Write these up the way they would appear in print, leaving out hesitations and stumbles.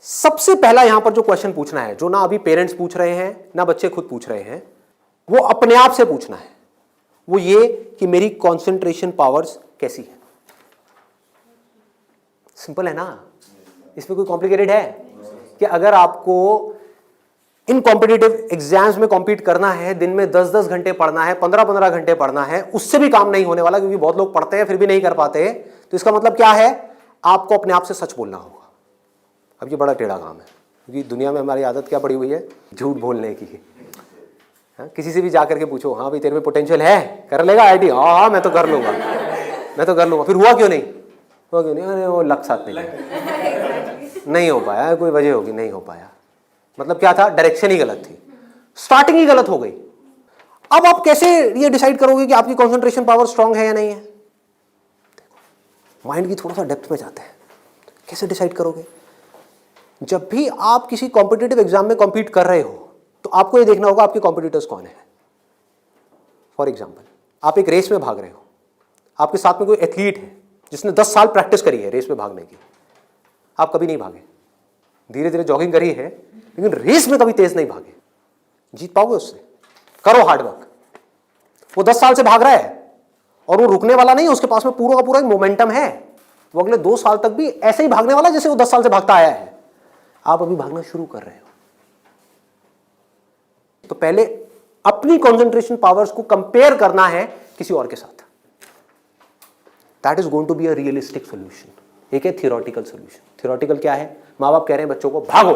सबसे पहला यहां पर जो क्वेश्चन पूछना है, जो ना अभी पेरेंट्स पूछ रहे हैं ना बच्चे खुद पूछ रहे हैं, वो अपने आप से पूछना है, वो ये कि मेरी कंसंट्रेशन पावर्स कैसी है। सिंपल है ना, इसमें कोई कॉम्प्लिकेटेड है? कि अगर आपको इन कॉम्पिटिटिव एग्जाम्स में कॉम्पीट करना है, दिन में 10-10 घंटे पढ़ना है, 15-15 घंटे पढ़ना है, उससे भी काम नहीं होने वाला, क्योंकि बहुत लोग पढ़ते हैं फिर भी नहीं कर पाते। तो इसका मतलब क्या है? आपको अपने आप से सच बोलना होगा। अब ये बड़ा टेढ़ा काम है, क्योंकि दुनिया में हमारी आदत क्या पड़ी हुई है? झूठ बोलने की। हाँ, किसी से भी जा करके पूछो, हाँ भाई तेरे में पोटेंशियल है, कर लेगा आईटी? हाँ मैं तो कर लूंगा, मैं तो कर लूंगा। फिर हुआ क्यों नहीं? हुआ क्यों नहीं? अरे वो लक साथ नहीं हो पाया, कोई वजह होगी, नहीं हो पाया। मतलब क्या था? डायरेक्शन ही गलत थी, स्टार्टिंग ही गलत हो गई। अब आप कैसे ये डिसाइड करोगे कि आपकी कंसंट्रेशन पावर स्ट्रांग है या नहीं है? माइंड की थोड़ा सा डेप्थ में जाते हैं। कैसे डिसाइड करोगे? जब भी आप किसी कॉम्पिटिटिव एग्जाम में कॉम्पीट कर रहे हो, तो आपको ये देखना होगा आपके कॉम्पिटिटर्स कौन है। फॉर एग्जाम्पल, आप एक रेस में भाग रहे हो, आपके साथ में कोई एथलीट है जिसने 10 साल प्रैक्टिस करी है रेस में भागने की। आप कभी नहीं भागे, धीरे धीरे जॉगिंग करी है, लेकिन रेस में कभी तेज नहीं भागे। जीत पाओगे उससे? करो हार्डवर्क। वो 10 साल से भाग रहा है और वो रुकने वाला नहीं है, उसके पास में पूरा का पूरा एक मोमेंटम है। वो अगले 2 साल तक भी ऐसे ही भागने वाला जैसे वो 10 साल से भागता आया है। आप अभी भागना शुरू कर रहे हो, तो पहले अपनी कंसंट्रेशन पावर्स को कंपेयर करना है किसी और के साथ। That is going to be a realistic solution. एक है थियोरेटिकल सोल्यूशन। थियोरेटिकल क्या है? माँ बाप कह रहे हैं बच्चों को भागो,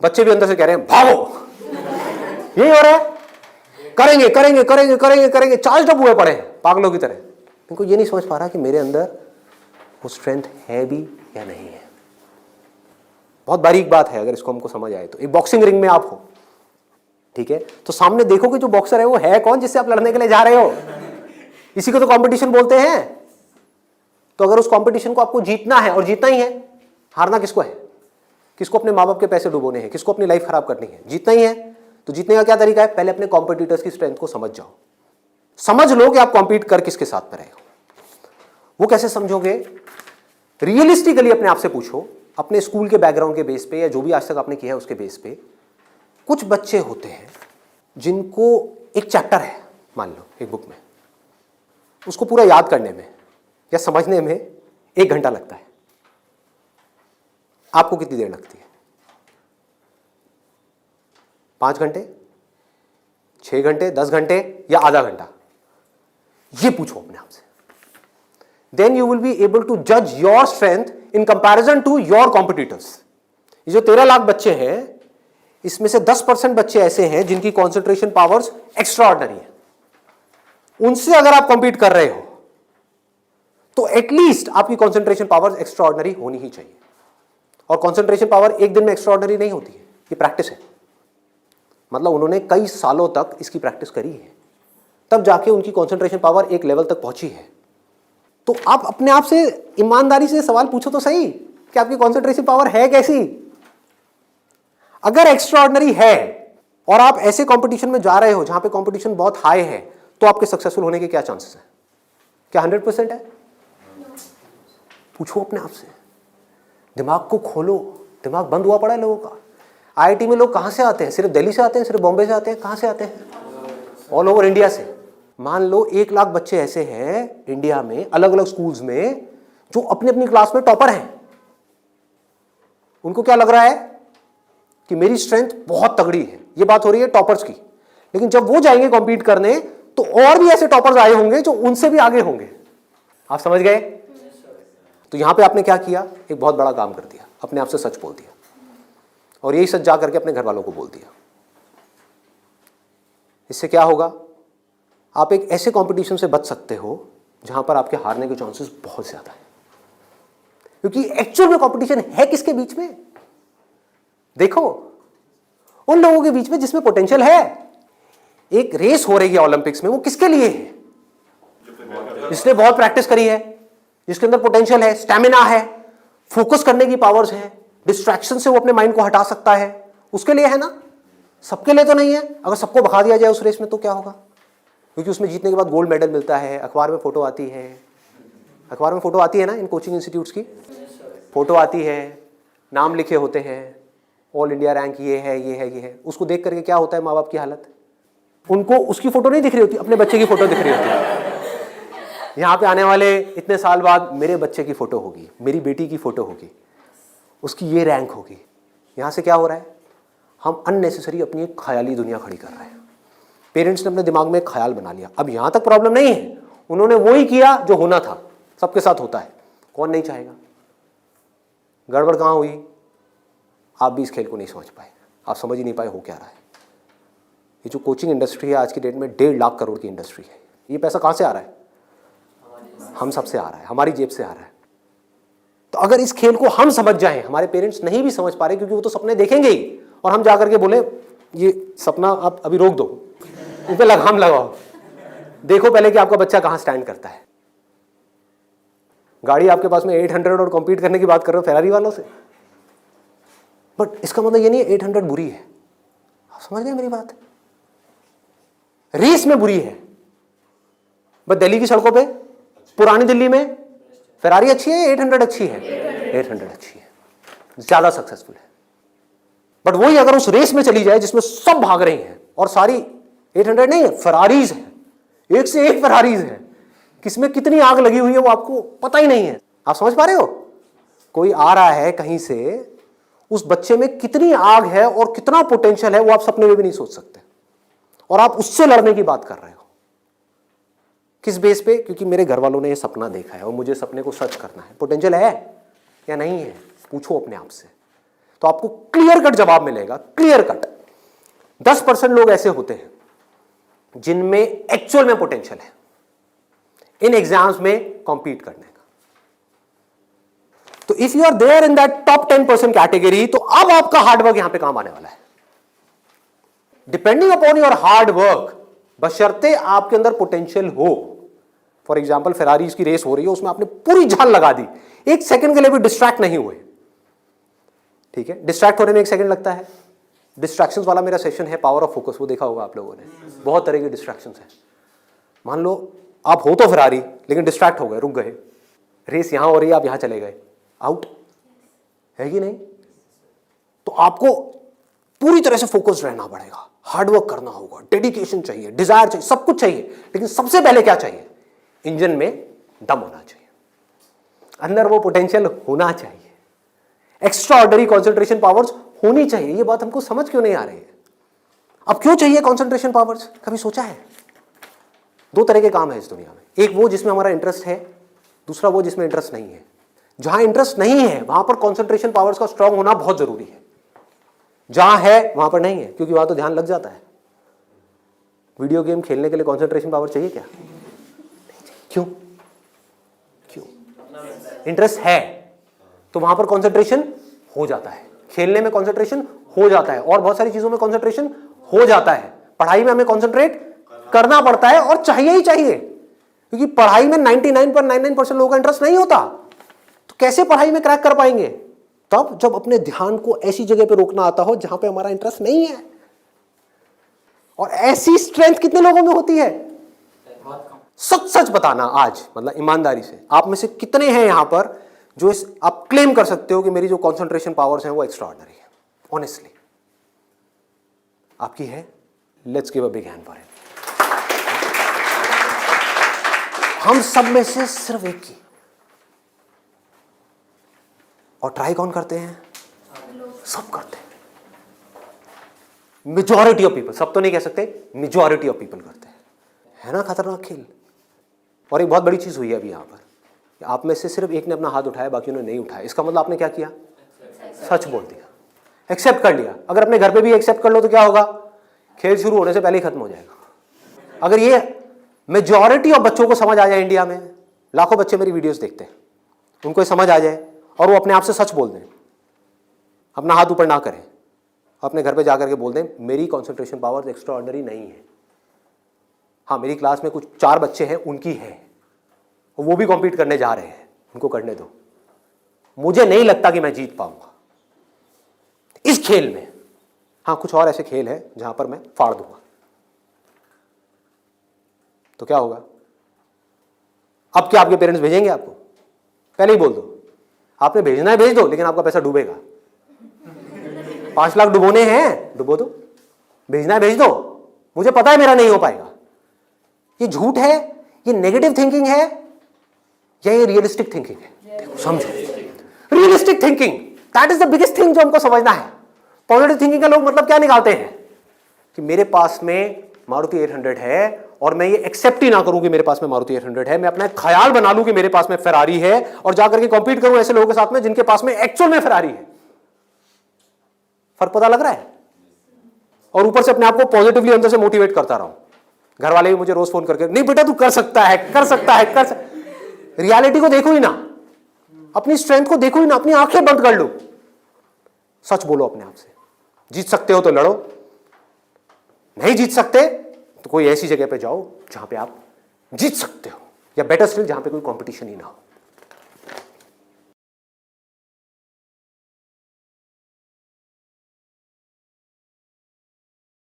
बच्चे भी अंदर से कह रहे हैं भागो। यही हो रहा है, करेंगे करेंगे करेंगे करेंगे करेंगे, चार्ज अप हुए पड़े पागलों की तरह। इनको ये नहीं समझ पा रहा कि मेरे अंदर वो स्ट्रेंथ है भी या नहीं है। बहुत बारीक बात है, अगर इसको हमको समझ आए तो। एक बॉक्सिंग रिंग में आप हो, ठीक है, तो सामने देखो कि जो बॉक्सर है वो है कौन जिससे आप लड़ने के लिए जा रहे हो। इसी को तो कंपटीशन बोलते हैं। तो अगर उस कंपटीशन को आपको जीतना है, और जीतना ही है, हारना किसको है? किसको अपने माँ बाप के पैसे डुबोने हैं? किसको अपनी लाइफ खराब करनी है? जीतना ही है। तो जीतने का क्या तरीका है? पहले अपने कॉम्पिटिटर्स की स्ट्रेंथ को समझ जाओ, समझ लो कि आप कॉम्पीट कर किसके साथ पर रहे हो। वो कैसे समझोगे? रियलिस्टिकली अपने आप से पूछो, अपने स्कूल के बैकग्राउंड के बेस पे या जो भी आज तक आपने किया है उसके बेस पे। कुछ बच्चे होते हैं जिनको एक चैप्टर है, मान लो एक बुक में, उसको पूरा याद करने में या समझने में 1 घंटा लगता है। आपको कितनी देर लगती है? 5 घंटे, 6 घंटे, 10 घंटे या आधा घंटा? ये पूछो अपने आप से। Then you will be able to जज your strength in comparison to your competitors. ये जो 13 लाख बच्चे हैं, इसमें से 10% बच्चे ऐसे हैं जिनकी कंसंट्रेशन पावर्स एक्स्ट्रा ऑर्डिनरी है। उनसे अगर आप कंपीट कर रहे हो तो एटलीस्ट आपकी कंसंट्रेशन पावर्स एक्स्ट्रा ऑर्डिनरी होनी ही चाहिए। और कंसंट्रेशन पावर एक दिन में एक्स्ट्रा ऑर्डिनरी नहीं होती है, ये प्रैक्टिस है। मतलब उन्होंने कई सालों तक इसकी प्रैक्टिस करी है, तब जाके उनकी कंसंट्रेशन पावर एक लेवल तक पहुंची है। तो आप अपने आप से ईमानदारी से सवाल पूछो तो सही कि आपकी कंसंट्रेशन पावर है कैसी। अगर एक्स्ट्रा ऑर्डिनरी है और आप ऐसे कंपटीशन में जा रहे हो जहां पे कंपटीशन बहुत हाई है, तो आपके सक्सेसफुल होने के क्या चांसेस हैं? क्या 100% है? पूछो अपने आप से, दिमाग को खोलो। दिमाग बंद हुआ पड़ा है लोगों का। आईआईटी में लोग कहां से आते हैं? सिर्फ दिल्ली से आते हैं? सिर्फ बॉम्बे से आते हैं? कहां से आते हैं? ऑल ओवर इंडिया से। मान लो 1 लाख बच्चे ऐसे हैं इंडिया में अलग अलग स्कूल्स में जो अपनी अपनी क्लास में टॉपर हैं। उनको क्या लग रहा है कि मेरी स्ट्रेंथ बहुत तगड़ी है। ये बात हो रही है टॉपर्स की। लेकिन जब वो जाएंगे कॉम्पीट करने, तो और भी ऐसे टॉपर्स आए होंगे जो उनसे भी आगे होंगे। आप समझ गए? तो यहां पे आपने क्या किया? एक बहुत बड़ा काम कर दिया, अपने आप से सच बोल दिया, और यही सच जा करके अपने घर वालों को बोल दिया। इससे क्या होगा? आप एक ऐसे कंपटीशन से बच सकते हो जहां पर आपके हारने के चांसेस बहुत ज्यादा है। क्योंकि एक्चुअल में कंपटीशन है किसके बीच में? देखो, उन लोगों के बीच में जिसमें पोटेंशियल है। एक रेस हो रही है ओलंपिक्स में, वो किसके लिए है? जिसने बहुत प्रैक्टिस करी है, जिसके अंदर पोटेंशियल है, स्टैमिना है, फोकस करने की पावर्स है, डिस्ट्रैक्शन से वो अपने माइंड को हटा सकता है, उसके लिए है ना। सबके लिए तो नहीं है। अगर सबको भगा दिया जाए उस रेस में तो क्या होगा? क्योंकि उसमें जीतने के बाद गोल्ड मेडल मिलता है, अखबार में फोटो आती है। अखबार में फोटो आती है ना इन कोचिंग इंस्टीट्यूट्स की, फोटो आती है, नाम लिखे होते हैं, ऑल इंडिया रैंक ये है ये है ये है, उसको देख करके क्या होता है माँ बाप की हालत? उनको उसकी फोटो नहीं दिख रही होती, अपने बच्चे की फोटो दिख रही होती है। यहाँ पे आने वाले इतने साल बाद मेरे बच्चे की फोटो होगी, मेरी बेटी की फोटो होगी, उसकी ये रैंक होगी। यहाँ से क्या हो रहा है? हम अननेसेसरी अपनी एक ख्याली दुनिया खड़ी कर रहे हैं। पेरेंट्स ने अपने दिमाग में एक ख्याल बना लिया। अब यहाँ तक प्रॉब्लम नहीं है, उन्होंने वही किया जो होना था, सबके साथ होता है, कौन नहीं चाहेगा? गड़बड़ कहाँ हुई? आप भी इस खेल को नहीं समझ पाए, आप समझ ही नहीं पाए हो क्या रहा है। ये जो कोचिंग इंडस्ट्री है आज की डेट में 1.5 लाख करोड़ की इंडस्ट्री है। ये पैसा कहाँ से आ रहा है? हम सब से आ रहा है, हमारी जेब से आ रहा है। तो अगर इस खेल को हम समझ जाएं, हमारे पेरेंट्स नहीं भी समझ पा रहे क्योंकि वो तो सपने देखेंगे ही, और हम जाकर के बोले ये सपना आप अभी रोक दो, इन पे लगाम लगाओ, देखो पहले कि आपका बच्चा कहाँ स्टैंड करता है। गाड़ी आपके पास में 800 और कॉम्पीट करने की बात कर रहे हो फेरारी वालों से, बट इसका मतलब ये नहीं है 800 बुरी है। आप समझ गए मेरी बात? रेस में बुरी है, बट दिल्ली की सड़कों पे, पुरानी दिल्ली में फेरारी अच्छी है, 800 अच्छी है, 800 अच्छी है, ज्यादा सक्सेसफुल है। बट वही अगर उस रेस में चली जाए जिसमें सब भाग रही हैं और सारी 800 नहीं है, फरारीज है, एक से एक फरारीज है, किसमें कितनी आग लगी हुई है वो आपको पता ही नहीं है। आप समझ पा रहे हो? कोई आ रहा है कहीं से, उस बच्चे में कितनी आग है और कितना पोटेंशियल है वो आप सपने में भी नहीं सोच सकते, और आप उससे लड़ने की बात कर रहे हो। किस बेस पे? क्योंकि मेरे घर वालों ने ये सपना देखा है और मुझे सपने को सच करना है। पोटेंशियल है या नहीं है? पूछो अपने आप से, तो आपको क्लियर कट जवाब मिलेगा, क्लियर कट। 10% लोग ऐसे होते हैं जिनमें एक्चुअल में पोटेंशियल है इन एग्जाम्स में कॉम्पीट करने का। तो if you are there in that top 10% category, तो अब आपका हार्डवर्क यहां पे काम आने वाला है। Depending upon your hard work, बशर्ते आपके अंदर पोटेंशियल हो। फॉर एग्जाम्पल फेरारीज की रेस हो रही है, उसमें आपने पूरी जान लगा दी, एक सेकंड के लिए भी डिस्ट्रैक्ट नहीं हुए। ठीक है, डिस्ट्रैक्ट होने में एक सेकंड लगता है। डिस्ट्रैक्शंस वाला मेरा सेशन है पावर ऑफ फोकस, वो देखा होगा आप लोगों ने। बहुत तरह की डिस्ट्रैक्शंस हैं। मान लो आप हो तो फेरारी, लेकिन डिस्ट्रैक्ट हो गए, रुक गए, रेस यहां हो रही है, आप यहां चले गए, आउट है कि नहीं? तो आपको पूरी तरह से फोकस्ड रहना पड़ेगा, हार्डवर्क करना होगा, डेडिकेशन चाहिए, डिजायर चाहिए, सब कुछ चाहिए। लेकिन सबसे पहले क्या चाहिए? इंजन में दम होना चाहिए, अंदर वो पोटेंशियल होना चाहिए, एक्स्ट्रा ऑर्डिनरी कॉन्सेंट्रेशन पावर्स होनी चाहिए। ये बात हमको समझ क्यों नहीं आ रही है? अब क्यों चाहिए कॉन्सेंट्रेशन पावर्स? कभी सोचा है? 2 तरह के काम है इस दुनिया में, एक वो जिसमें हमारा इंटरेस्ट है, दूसरा वो जिसमें इंटरेस्ट नहीं है। जहां इंटरेस्ट नहीं है वहां पर कॉन्सेंट्रेशन पावर्स का स्ट्रांग होना बहुत जरूरी है, जहां है वहां पर नहीं है, क्योंकि वहां तो ध्यान लग जाता है। वीडियो गेम खेलने के लिए कॉन्सेंट्रेशन पावर चाहिए क्या? क्यों? क्यों? इंटरेस्ट है तो वहां पर कॉन्सेंट्रेशन हो जाता है, खेलने में कॉन्सेंट्रेशन हो जाता है, और बहुत सारी चीजों में कॉन्सेंट्रेशन हो जाता है। पढ़ाई में हमें कॉन्सेंट्रेट करना पड़ता है और चाहिए ही चाहिए, क्योंकि पढ़ाई में 99.99% लोगों का इंटरेस्ट नहीं होता, तो कैसे पढ़ाई में क्रैक कर पाएंगे? तब जब अपने ध्यान को ऐसी जगह पे रोकना आता हो जहां पे हमारा इंटरेस्ट नहीं है। और ऐसी स्ट्रेंथ कितने लोगों में होती है? सच सच बताना आज, मतलब ईमानदारी से, आप में से कितने हैं यहां पर जो इस आप क्लेम कर सकते हो कि मेरी जो कंसंट्रेशन पावर्स हैं वो एक्स्ट्रा ऑर्डिनरी है? ऑनेस्टली आपकी है? Let's give a big hand for it. हम सब में से सिर्फ एक की, और ट्राई कौन करते हैं? सब करते हैं। मेजॉरिटी ऑफ पीपल, सब तो नहीं कह सकते, मेजॉरिटी ऑफ पीपल करते हैं। है ना खतरनाक खेल? और एक बहुत बड़ी चीज हुई है अभी यहां पर, आप में से सिर्फ एक ने अपना हाथ उठाया, बाकी ने नहीं उठाया। इसका मतलब आपने क्या किया? सच बोल दिया, एक्सेप्ट कर लिया। अगर अपने घर पे भी एक्सेप्ट कर लो तो क्या होगा? खेल शुरू होने से पहले ही खत्म हो जाएगा। अगर ये मेजॉरिटी ऑफ बच्चों को समझ आ जाए, इंडिया में लाखों बच्चे मेरी वीडियोस देखते हैं, उनको समझ आ जाए और वो अपने आप से सच बोल दें, अपना हाथ ऊपर ना करें, अपने घर पे जाकर के बोल दें मेरी कॉन्सेंट्रेशन पावर एक्स्ट्रा ऑर्डिनरी नहीं है। हाँ, मेरी क्लास में कुछ 4 बच्चे हैं, उनकी है, वो भी कॉम्पीट करने जा रहे हैं, उनको करने दो, मुझे नहीं लगता कि मैं जीत पाऊंगा इस खेल में। हाँ, कुछ और ऐसे खेल हैं जहां पर मैं फाड़ दूंगा, तो क्या होगा? अब क्या आपके पेरेंट्स भेजेंगे आपको? पहले ही बोल दो, आपने भेजना है भेज दो, लेकिन आपका पैसा डूबेगा। 5 लाख डुबोने हैं, डुबो दो, भेजना है भेज दो, मुझे पता है मेरा नहीं हो पाएगा। ये झूठ है, ये नेगेटिव थिंकिंग है, या ये रियलिस्टिक थिंकिंग है? समझो, realistic thinking, that is the biggest thing जो हमको समझना है। पॉजिटिव थिंकिंग का लोग मतलब क्या निकालते हैं कि मेरे पास में मारुति 800 है और मैं ये एक्सेप्ट ही ना करूं कि मेरे पास में मारुति 800 है, मैं अपना एक ख्याल बना लूं कि मेरे पास में फेरारी है और जाकर के कॉम्पीट करूं ऐसे लोगों के साथ में जिनके पास में एक्चुअल में फेरारी है। फर्क पता लग रहा है? और ऊपर से अपने आप को पॉजिटिवली अंदर से मोटिवेट करता रहा हूं। घर वाले भी मुझे रोज फोन करके, नहीं बेटा तू कर सकता है, कर सकता है, कर सकता। रियलिटी को देखो ही ना, अपनी स्ट्रेंथ को देखो ही ना, अपनी आंखें बंद कर लो, सच बोलो अपने आप से। जीत सकते हो तो लड़ो, नहीं जीत सकते तो कोई ऐसी जगह पे जाओ जहां पे आप जीत सकते हो, या बेटर स्टिल जहां पे कोई कंपटीशन ही ना हो।